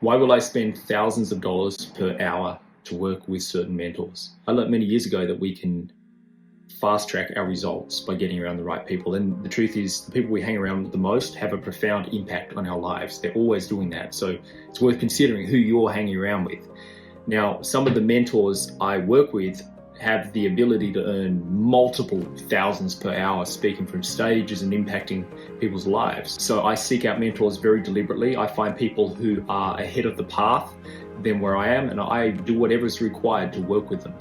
Why will I spend thousands of dollars per hour to work with certain mentors? I learned many years ago that we can fast track our results by getting around the right people. And the truth is, the people we hang around with the most have a profound impact on our lives. They're always doing that. So it's worth considering who you're hanging around with. Now, some of the mentors I work with have the ability to earn multiple thousands per hour speaking from stages and impacting people's lives. So I seek out mentors very deliberately. I find people who are ahead of the path than where I am, and I do whatever is required to work with them.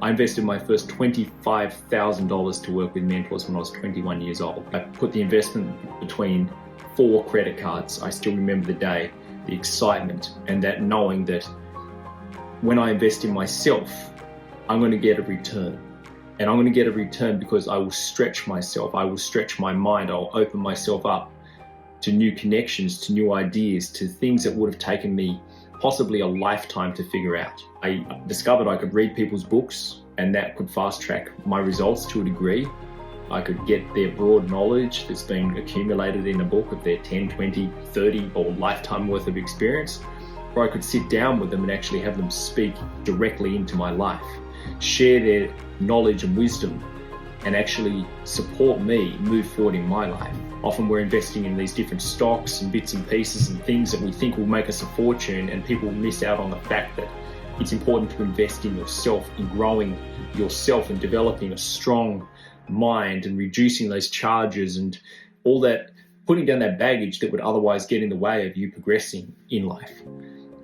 I invested my first $25,000 to work with mentors when I was 21 years old. I put the investment between 4 credit cards. I still remember the day, the excitement, and that knowing that when I invest in myself, I'm going to get a return. And I'm going to get a return because I will stretch myself. I will stretch my mind. I'll open myself up to new connections, to new ideas, to things that would have taken me possibly a lifetime to figure out. I discovered I could read people's books, and that could fast track my results to a degree. I could get their broad knowledge that's been accumulated in a book of their 10, 20, 30 or lifetime worth of experience, or I could sit down with them and actually have them speak directly into my life, share their knowledge and wisdom, and actually support me move forward in my life. Often we're investing in these different stocks and bits and pieces and things that we think will make us a fortune, and people miss out on the fact that it's important to invest in yourself, in growing yourself and developing a strong mind and reducing those charges and all that, putting down that baggage that would otherwise get in the way of you progressing in life.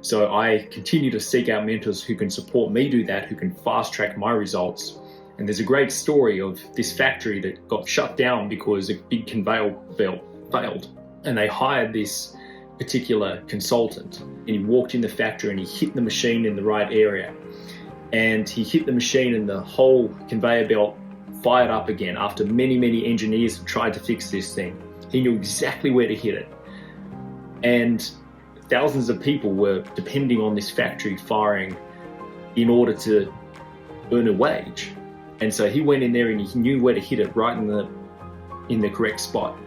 So I continue to seek out mentors who can support me do that, who can fast track my results. And there's a great story of this factory that got shut down because a big conveyor belt failed. And they hired this particular consultant, and he walked in the factory and he hit the machine in the right area. And he hit the machine and the whole conveyor belt fired up again after many, many engineers have tried to fix this thing. He knew exactly where to hit it. And thousands of people were depending on this factory firing in order to earn a wage. And so he went in there and he knew where to hit it right in the correct spot.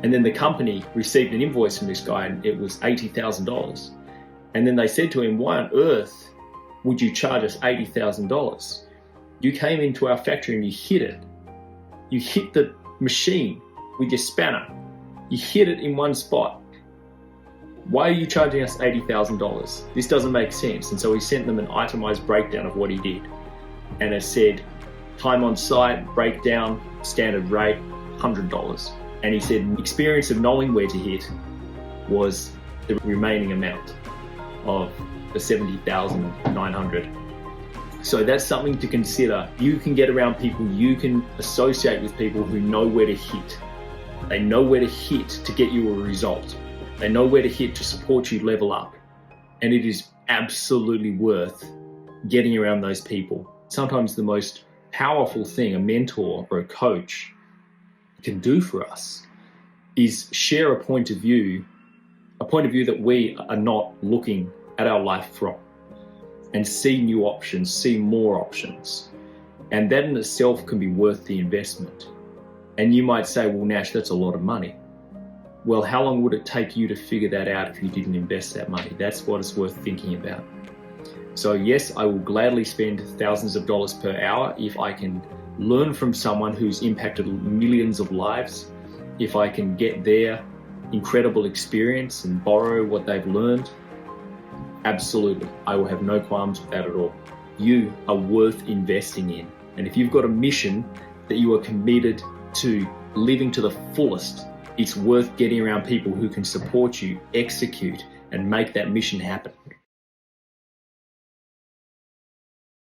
And then the company received an invoice from this guy, and it was $80,000. And then they said to him, "Why on earth would you charge us $80,000? You came into our factory and you hit it. You hit the machine with your spanner. You hit it in one spot. Why are you charging us $80,000? This doesn't make sense." And so he sent them an itemized breakdown of what he did. And it said, time on site, breakdown, standard rate, $100. And he said experience of knowing where to hit was the remaining amount of the $70,900. So that's something to consider. You can get around people, you can associate with people who know where to hit. They know where to hit to get you a result. They know where to hit to support you level up. And it is absolutely worth getting around those people. Sometimes the most powerful thing a mentor or a coach can do for us is share a point of view that we are not looking at our life from, and see new options, see more options. And that in itself can be worth the investment. And you might say, well, Nash, that's a lot of money. Well, how long would it take you to figure that out if you didn't invest that money? That's what it's worth thinking about. So yes, I will gladly spend thousands of dollars per hour if I can learn from someone who's impacted millions of lives, if I can get their incredible experience and borrow what they've learned. Absolutely, I will have no qualms with that at all. You are worth investing in. And if you've got a mission that you are committed to living to the fullest, it's worth getting around people who can support you, execute, and make that mission happen.